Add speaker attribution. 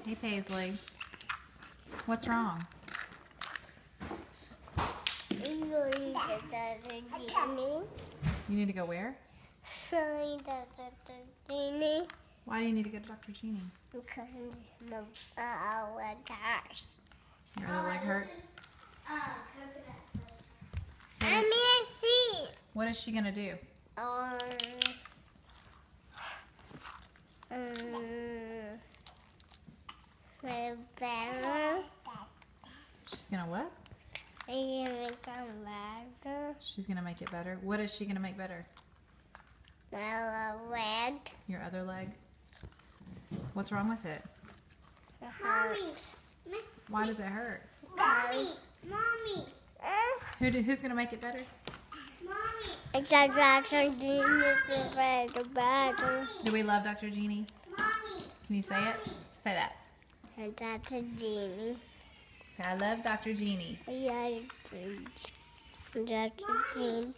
Speaker 1: Hey, Paisley. What's wrong? You need to go where? Why do you need to go to Dr. Jeannie?
Speaker 2: Because my leg hurts.
Speaker 1: Your other leg hurts?
Speaker 2: I may see.
Speaker 1: What is she going to do?
Speaker 2: Better.
Speaker 1: She's going to what?
Speaker 2: I can make it better.
Speaker 1: She's going to make it better. What is she going to make better?
Speaker 2: My leg.
Speaker 1: Your other leg? What's wrong with it?
Speaker 2: It hurts.
Speaker 1: Why does it hurt?
Speaker 2: Mommy.
Speaker 1: Who's going to make it better?
Speaker 2: It's a Dr. Jeannie better.
Speaker 1: Do we love Dr. Jeannie? Can you say it? Say that.
Speaker 2: Dr. Jeannie.
Speaker 1: Say, I love Dr. Jeannie.
Speaker 2: Yeah, Dr. Jeannie.